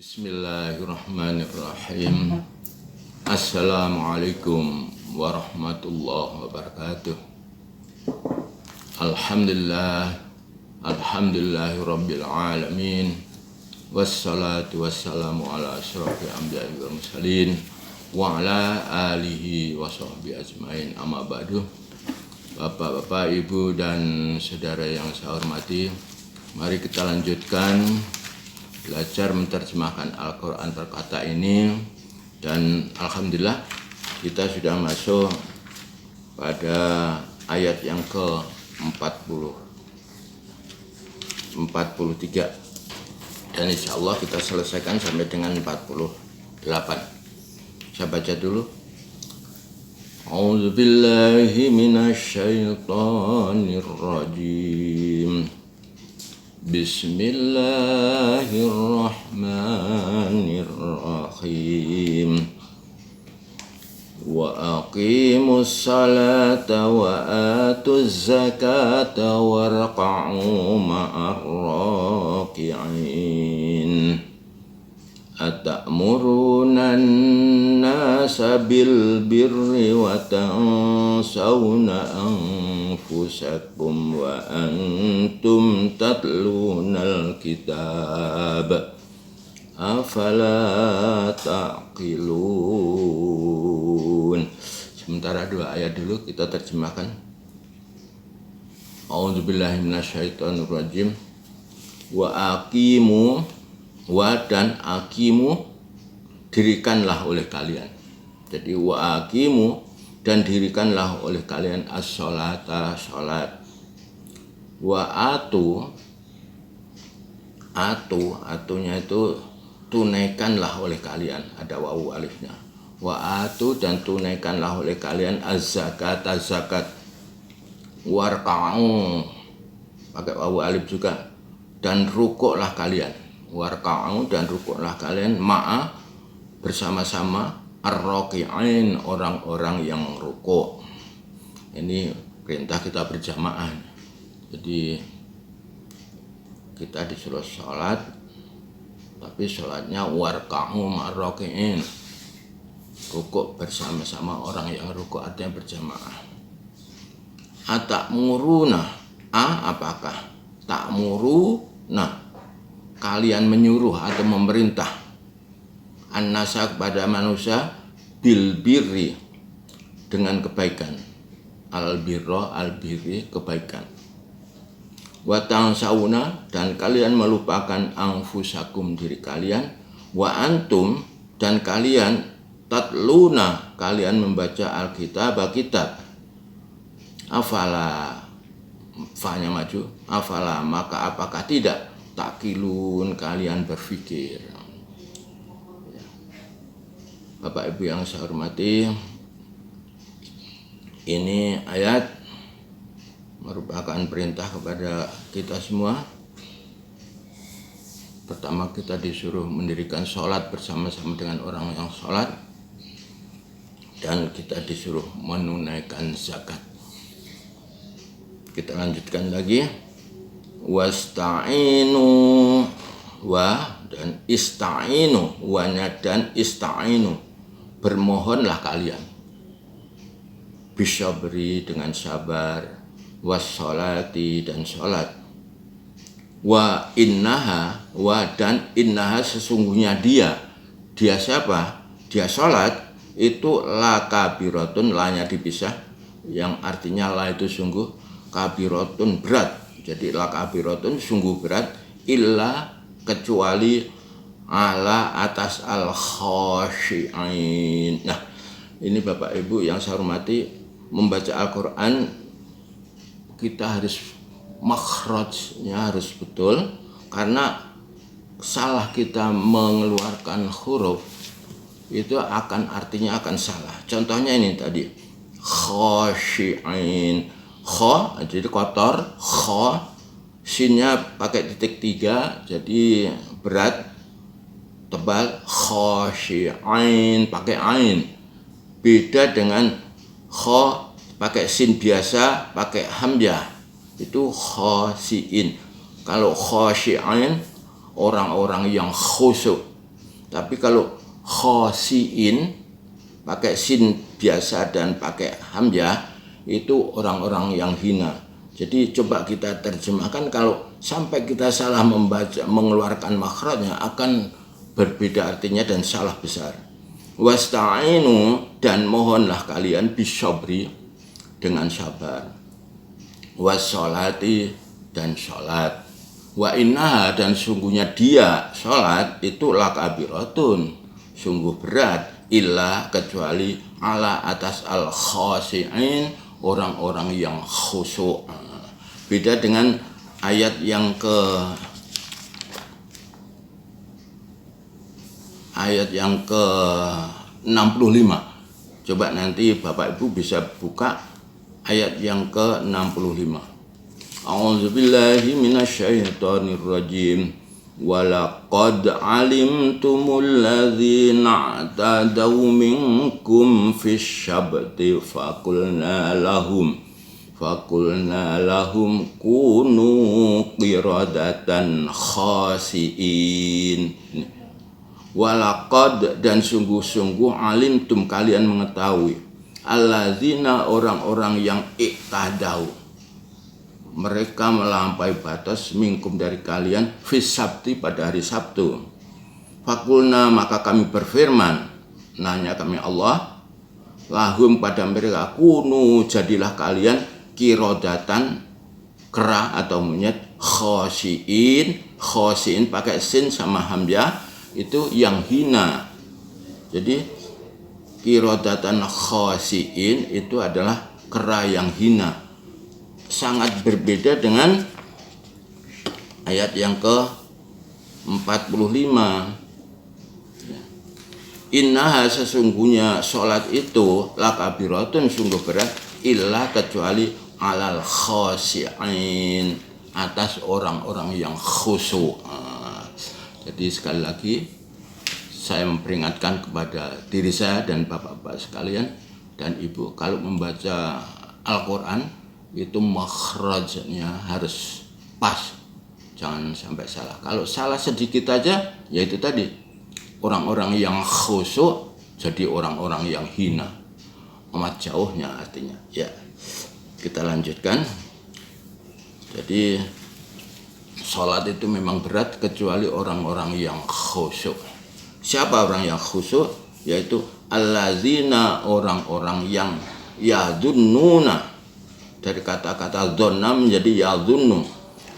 Bismillahirrahmanirrahim. Assalamualaikum warahmatullahi wabarakatuh. Alhamdulillahi rabbil alamin. Wassalatu wassalamu ala asyrafil anbiya'i wal mursalin wa ala alihi wa sahbihi ajmain. Amma ba'du. Bapak-bapak, ibu dan saudara yang saya hormati, mari kita lanjutkan belajar menerjemahkan Al-Quran Terkata ini. Dan Alhamdulillah kita sudah masuk pada ayat yang ke-43, dan insya Allah kita selesaikan sampai dengan 48. Saya baca dulu. A'udzu billahi minasyaitonir rajim. Bismillahirrahmanirrahim. Wa aqimus salata wa atuz zakata warqa'u ma'ar raki'in. Atamuruna an-nasa bil birri wa tansawna anfusakum wa antum tatlunal kitab afala taqilun. Sementara dua ayat dulu kita terjemahkan. A'udzubillahi minasyaitonirrajim. Wa aqimu, wa dan aqimu, dirikanlah oleh kalian. Jadi wa aqimu, dan dirikanlah oleh kalian as-sholata, sholat. Wa atunya itu tunaikanlah oleh kalian, ada wawu alifnya. Wa atu, dan tunaikanlah oleh kalian az-zakat, zakat. Warka'u, pakai wawu alif juga, dan rukuklah kalian. Warka'u, dan rukuklah kalian, ma'a, bersama-sama, ar-raki'in, orang-orang yang rukuk. Ini perintah kita berjamaah. Jadi kita disuruh sholat, tapi sholatnya warka'u ma'ar-raki'in, rukuk bersama-sama orang yang rukuk, artinya berjamaah. Atamuruna, apakah? Ta'muruna, kalian menyuruh atau memerintah, an-nasa, kepada manusia, bil birri, dengan kebaikan. Al-birra, al-birri, kebaikan. Wa tansawna, dan kalian melupakan anfusakum, diri kalian. Wa antum, dan kalian tatluna, kalian membaca Alkitab, kitab. Afala, fa-nya maju, afala, maka apakah tidak, takilun, kalian berpikir. Bapak Ibu yang saya hormati, ini ayat merupakan perintah kepada kita semua. Pertama, kita disuruh mendirikan sholat bersama-sama dengan orang yang sholat, dan kita disuruh menunaikan zakat. Kita lanjutkan lagi. Wasta'inu, wa dan ista'inu, wanya dan ista'inu, bermohonlah kalian. Bisyabri, dengan sabar. Wassolati, dan sholat. Wa innaha, wa dan innaha, sesungguhnya dia siapa? Dia sholat itu la kabiratun, la-nya dipisah, yang artinya la itu sungguh, kabiratun berat. Jadi la kabiratun, sungguh berat, illa, kecuali, ala, atas, al-khashi'in. Nah, ini Bapak Ibu yang saya hormati, membaca Al-Quran kita harus makhrajnya harus betul, karena salah kita mengeluarkan huruf itu akan artinya akan salah. Contohnya ini tadi, khashi'in, kho, jadi kotor, kho, sinnya pakai titik 3, jadi berat, tebal, khashi'in, pakai ain. Beda dengan kho pakai sin biasa, pakai hamzah, itu khasiin. Kalau khasyi'in, orang-orang yang khusyuk, Tapi kalau khosiin pakai sin biasa dan pakai hamzah itu orang-orang yang hina. Jadi coba kita terjemahkan, kalau sampai kita salah membaca mengeluarkan makhrajnya akan berbeda artinya dan salah besar. Wasta'inu, dan mohonlah kalian bisobri, dengan sabar. Wassolati, dan sholat. Wa innaha, dan sungguhnya dia sholat itu lakabiratun, sungguh berat, illa, kecuali ala, atas al khosi'in, orang-orang yang khusyuk. Beda dengan ayat yang ke 65. Coba nanti Bapak Ibu bisa buka ayat yang ke 65. A'udzubillahi minasyaitonir rajim. Walaqad alimtumul ladzina i'tadaw minkum fis syabti faqulna lahum kunu qiradatan khasiin. Walaqad, dan sungguh-sungguh alimtum, kalian mengetahui, alladzina, orang-orang yang i'tadaw, mereka melampaui batas, minkum, dari kalian, fis sabti, pada hari Sabtu. Fakulna, maka kami berfirman, nanya kami Allah, lahum, pada mereka, kunu, jadilah kalian, kirodatan, kera atau monyet, khosiin pakai sin sama hamzah, itu yang hina. Jadi kirodatan khosiin itu adalah kera yang hina. Sangat berbeda dengan ayat yang ke 45. Innaha, sesungguhnya sholat itu lakabiratun, sungguh berat, illa, kecuali alal khosiin, atas orang-orang yang khusyuk. Jadi sekali lagi saya memperingatkan kepada diri saya dan bapak-bapak sekalian dan ibu, kalau membaca Al-Quran itu makhrajnya harus pas, jangan sampai salah. Kalau salah sedikit aja, yaitu tadi orang-orang yang khusyuk jadi orang-orang yang hina, amat jauhnya artinya. Ya, kita lanjutkan. Jadi sholat itu memang berat kecuali orang-orang yang khusyuk. Siapa orang yang khusyuk? Yaitu allazina, orang-orang yang yadunnuna, dari kata-kata dzonna menjadi yadunnu.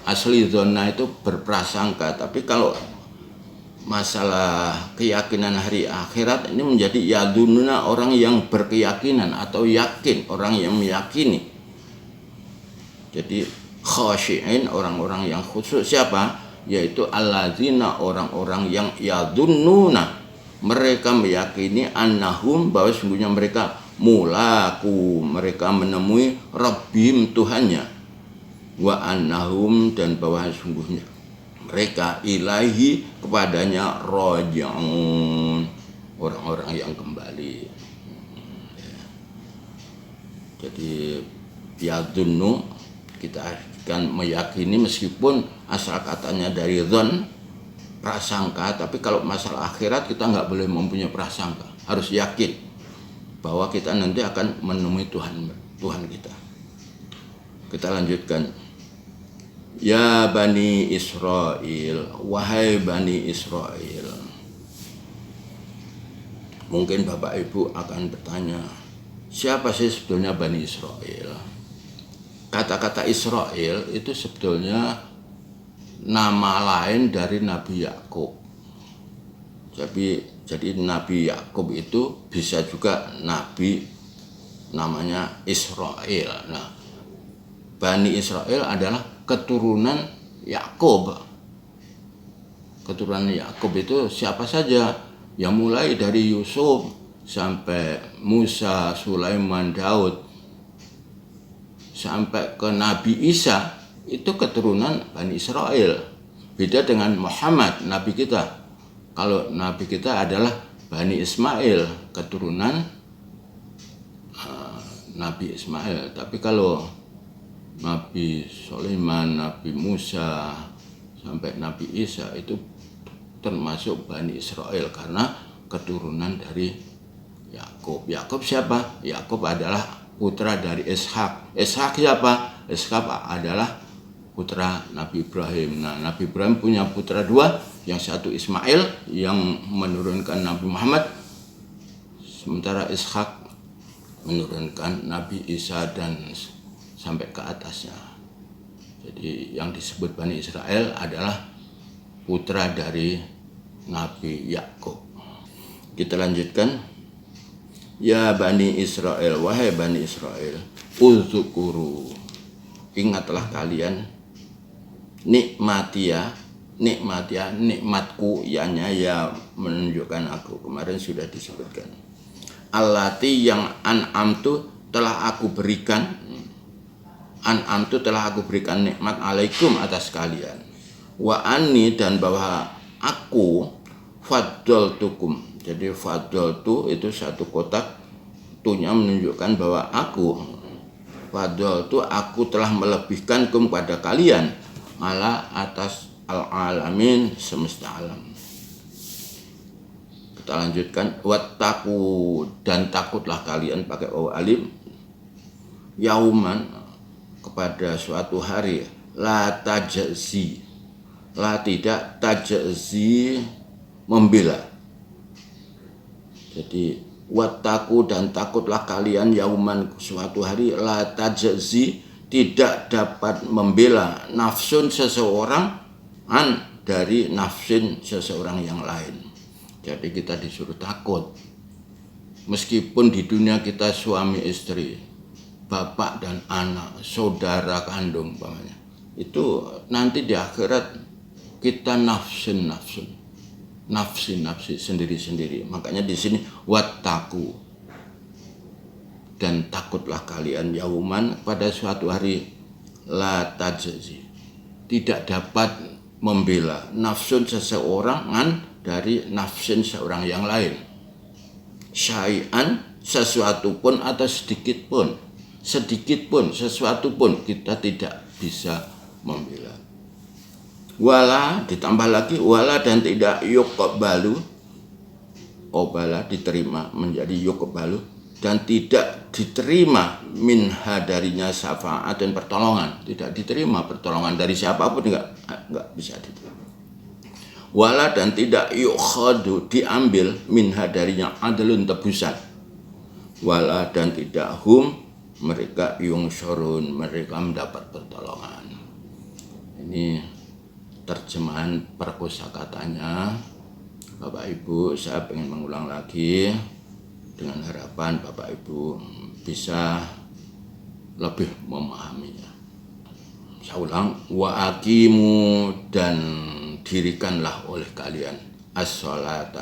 Asli dzonna itu berprasangka, tapi kalau masalah keyakinan hari akhirat ini menjadi yadunnuna, orang yang berkeyakinan atau yakin, orang yang meyakini. Jadi khashi'in, orang-orang yang khusyuk. Siapa? Yaitu alladzina, orang-orang yang yadunnuna, mereka meyakini, annahum, bahwa sungguhnya mereka mulaku, mereka menemui rabbihim, Tuhannya, wa annahum, dan bahwa sungguhnya mereka ilaihi, kepadanya, raji'un, orang-orang yang kembali. Jadi yadunnu, kita kan meyakini, meskipun asal katanya dari dzon, prasangka, tapi kalau masalah akhirat kita nggak boleh mempunyai prasangka, harus yakin bahwa kita nanti akan menemui Tuhan kita. Kita lanjutkan. Ya Bani Israel, wahai Bani Israel. Mungkin Bapak Ibu akan bertanya, siapa sih sebetulnya Bani Israel? Kata-kata Israel itu sebetulnya nama lain dari Nabi Yakub. Jadi Nabi Yakub itu bisa juga nabi namanya Israel. Nah, Bani Israel adalah keturunan Yakub. Keturunan Yakub itu siapa saja? Yang mulai dari Yusuf sampai Musa, Sulaiman, Daud, sampai ke Nabi Isa, itu keturunan Bani Israel. Beda dengan Muhammad, Nabi kita. Kalau Nabi kita adalah Bani Ismail, keturunan Nabi Ismail. Tapi kalau Nabi Sulaiman, Nabi Musa, sampai Nabi Isa itu termasuk Bani Israel karena keturunan dari Yakub. Yakub siapa? Yakub adalah putra dari Ishak. Ishak siapa? Ishak adalah putra Nabi Ibrahim. Nah, Nabi Ibrahim punya putra dua, yang satu Ismail yang menurunkan Nabi Muhammad, sementara Ishak menurunkan Nabi Isa dan sampai ke atasnya. Jadi yang disebut Bani Israel adalah putra dari Nabi Yakub. Kita lanjutkan. Ya Bani Israel, wahai Bani Israel, uzkuru, ingatlah kalian nikmatku, ianya ya menunjukkan aku, kemarin sudah disebutkan. Allati yang an'amtu telah aku berikan, an'amtu telah aku berikan nikmat alaikum atas kalian. Wa anni, dan bahwa aku faddaltukum. Jadi faddaltu itu satu kotak, tunya menunjukkan bahwa faddaltu aku telah melebihkan kepada kalian ala atas al-alamin, semesta alam. Kita lanjutkan. Wattaqu, dan takutlah kalian, pakai waw alim, yauman, kepada suatu hari, la tajzi, la tidak tajzi, membela. Jadi wattaqu, dan takutlah kalian yauman, suatu hari, la tajzi, tidak dapat membela nafsun seseorang an dari nafsin seseorang yang lain. Jadi kita disuruh takut. Meskipun di dunia kita suami istri, bapak dan anak, saudara kandung umpamanya, itu nanti di akhirat kita nafsi sendiri-sendiri. Makanya di sini wattaqu, dan takutlah kalian yauman, pada suatu hari, la tajzi, tidak dapat membela nafsun seseorang dari nafsin seorang yang lain. Syai'an, sesuatu pun atau sedikit pun sesuatu pun kita tidak bisa membela. Wala, ditambah lagi wala, dan tidak yuqbalu, obala diterima menjadi yuqbalu, dan tidak diterima minha darinya syafaat dan pertolongan. Tidak diterima pertolongan dari siapapun, enggak bisa diterima. Wala, dan tidak yukhadu, diambil minha darinya adlun, tebusan. Wala, dan tidak hum, mereka yungsyurun, mereka mendapat pertolongan. Ini terjemahan perkosakatanya. Bapak Ibu, saya ingin mengulang lagi dengan harapan Bapak Ibu bisa lebih memahaminya. Saya ulang, wa aqimu, dan dirikanlah oleh kalian as-salat,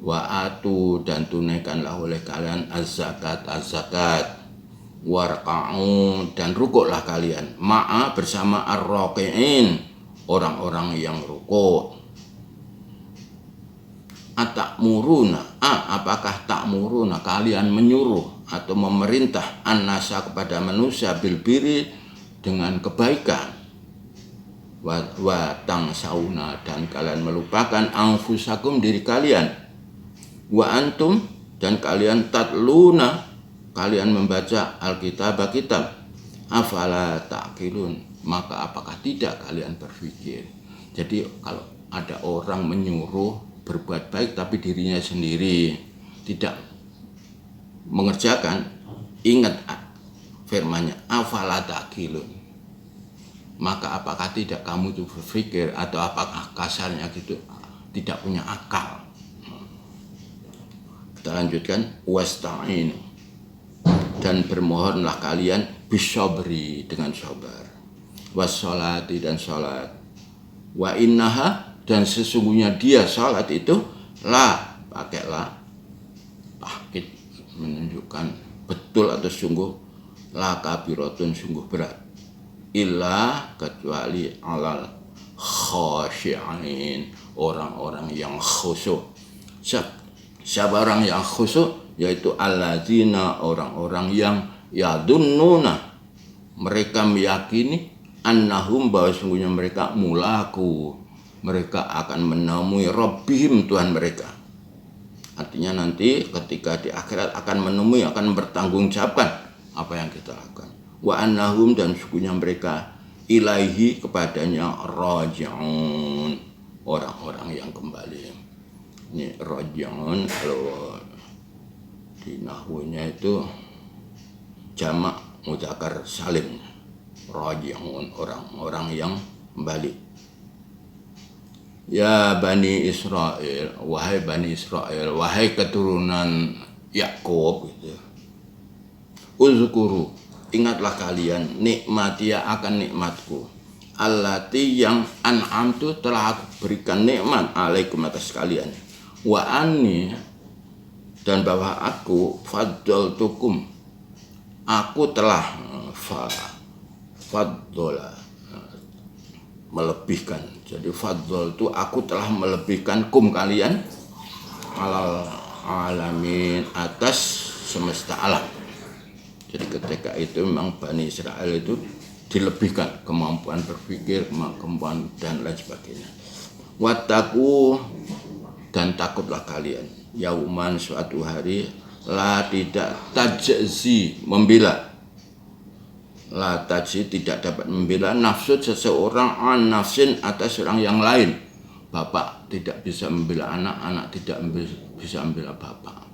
wa atu, dan tunaikanlah oleh kalian az-zakat, warka'u, dan rukuklah kalian ma'a, bersama ar-raqi'in, orang-orang yang rukuk. Atakmuruna, apakah takmuruna, kalian menyuruh atau memerintah an-nasa, kepada manusia, bil birri, dengan kebaikan, wa tangsauna, dan kalian melupakan anfusakum, diri kalian, wa antum, dan kalian tatluna, kalian membaca alkitab, kitab, afala ta'qilun, maka apakah tidak kalian berpikir. Jadi kalau ada orang menyuruh berbuat baik tapi dirinya sendiri tidak mengerjakan, ingat firman-Nya, afala ta'qilun, maka apakah tidak kamu itu berpikir, atau apakah kasarnya gitu, tidak punya akal. Kita lanjutkan. Wasta'inu, dan bermohonlah kalian bisobri, dengan sabar, wassolati, dan sholat, wa innaha, dan sesungguhnya dia sholat itu, la, pakailah tahkid, menunjukkan betul atau sungguh, la kabiratun, sungguh berat, illa, kecuali alal khasyi'in, orang-orang yang khusyuk. Siapa orang yang khusyuk? Yaitu alladzina, orang-orang yang yadunnuna, mereka meyakini, annahum, bahwa sungguhnya mereka mulaku, mereka akan menemui Rabbihim, Tuhan mereka. Artinya nanti ketika di akhirat akan menemui, akan bertanggung jawabkan apa yang kita lakukan. Wa annahum, dan sukunya mereka ilaihi, kepadanya raji'un, orang-orang yang kembali. Ini raji'un kalau di nahwunya itu jamak mudzakkar salim. Raji'un, orang-orang yang kembali. Ya Bani Israel, wahai Bani Israel, wahai keturunan Yakub gitu. Uzkuru, ingatlah kalian nikmatia akan nikmatku. Allati, yang an'amtu, telah aku berikan nikmat alaikum atas kalian. Wa anni, dan bahwa aku faddaltukum, aku telah faddola, melebihkan. Jadi faddal itu aku telah melebihkan kum, kalian, alal alamin, atas semesta alam. Jadi ketika itu memang Bani Israel itu dilebihkan kemampuan berpikir, kemampuan dan lain sebagainya. Wattaqu, dan takutlah kalian, yauman, suatu hari, la, tidak tajzi, membela, la tajzi, tidak dapat membela, nafsu, seseorang, an nafsin, atas orang yang lain. Bapak tidak bisa membela anak, anak tidak bisa membela bapak,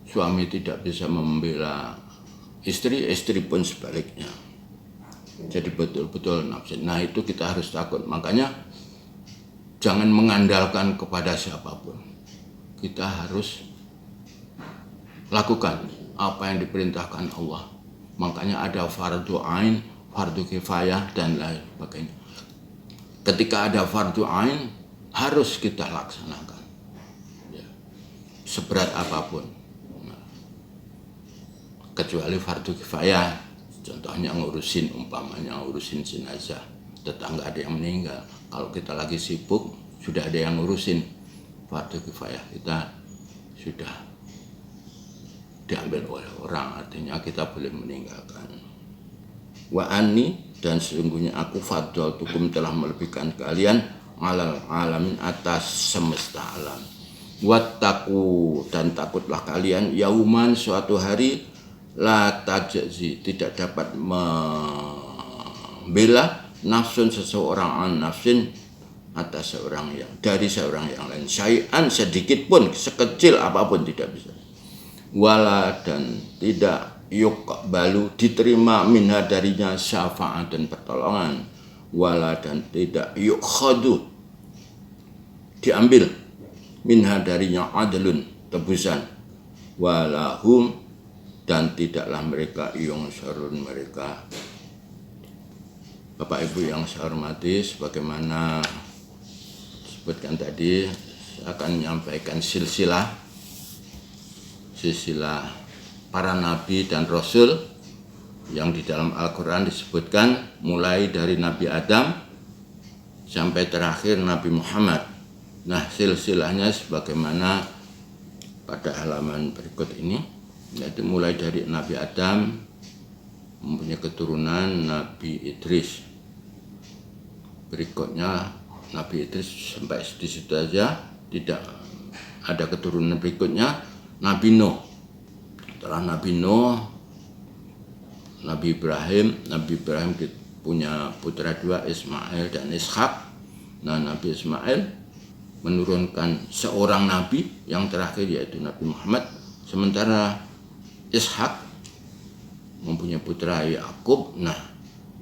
suami tidak bisa membela istri, istri pun sebaliknya. Jadi betul-betul nafsin. Nah itu kita harus takut. Makanya jangan mengandalkan kepada siapapun. Kita harus lakukan apa yang diperintahkan Allah. Makanya ada fardu ain, fardu kifayah, dan lain sebagainya. Ketika ada fardu ain, harus kita laksanakan, ya, seberat apapun. Nah, kecuali fardu kifayah, contohnya umpamanya ngurusin jenazah, tetangga ada yang meninggal. Kalau kita lagi sibuk, sudah ada yang ngurusin, fardu kifayah kita sudah diambil oleh orang, artinya kita boleh meninggalkan. Wa anni, dan sesungguhnya aku faddaltukum, telah melebihkan kalian alal alamin, atas semesta alam. Wattaqu, dan takutlah kalian yauman, suatu hari, la tajzi, tidak dapat membela, nafsun, seseorang, an nafsin, atas seorang yang, dari seorang yang lain, syai'an, sedikit pun, sekecil apapun tidak bisa. Wala, dan tidak yuqbalu, diterima, minha, darinya, syafaat, dan pertolongan. Wala, dan tidak yukhadu, diambil, minha, darinya, adlun, tebusan. Walahum, dan tidaklah mereka yunsarun, mereka. Bapak Ibu yang saya hormati, sebagaimana disebutkan tadi, saya akan menyampaikan silsilah para nabi dan rasul yang di dalam Al-Quran disebutkan mulai dari Nabi Adam sampai terakhir Nabi Muhammad. Nah, silsilahnya sebagaimana pada halaman berikut ini, yaitu mulai dari Nabi Adam mempunyai keturunan Nabi Idris. Berikutnya Nabi Idris sampai di situ aja, tidak ada keturunan berikutnya. Nabi Nuh, setelah Nabi Nuh, Nabi Ibrahim punya putra dua, Ismail dan Ishak. Nah, Nabi Ismail menurunkan seorang nabi yang terakhir, yaitu Nabi Muhammad. Sementara Ishak mempunyai putra Yakub. Nah,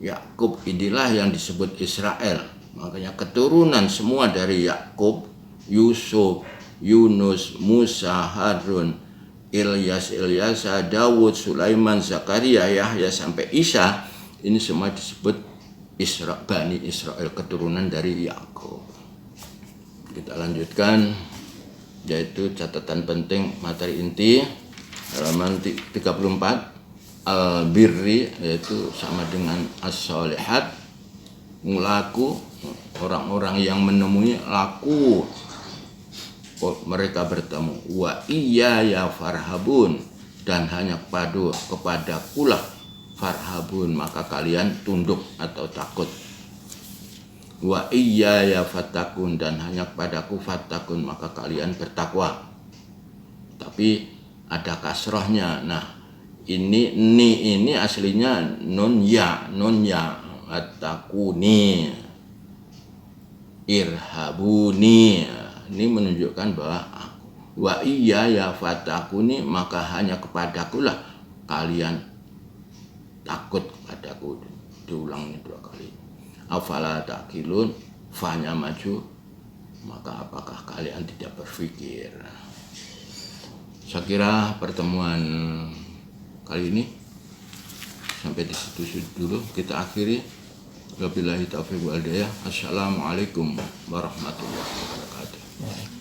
Yakub inilah yang disebut Israel. Makanya keturunan semua dari Yakub, Yusuf, Yunus, Musa, Harun, Ilyas, Dawud, Sulaiman, Zakaria, Yahya, sampai Isa, ini semua disebut Bani Israel, keturunan dari Yakub. Kita lanjutkan, yaitu catatan penting materi inti halaman 34, al-birri, yaitu sama dengan as-solihat, mulaku, orang-orang yang menemui, laku, mereka bertemu. Wa iya ya farhabun, dan hanya kepada kulah farhabun, maka kalian tunduk atau takut. Wa iyaya fattakun, dan hanya kepadaku fattakun, maka kalian bertakwa. Tapi ada kasrohnya. Nah, ini aslinya nun ya fattakuni, irhabuni. Ini menunjukkan bahwa wa iyaya fattakuni, maka hanya kepadaku lah kalian takut kepadaku. Diulang 2 kali. Afala ta'qilun, fanya maju, maka apakah kalian tidak berpikir? Saya kira pertemuan kali ini sampai di situ dulu kita akhiri. Wabillahi taufiq wal hidayah. Assalamualaikum warahmatullahi wabarakatuh.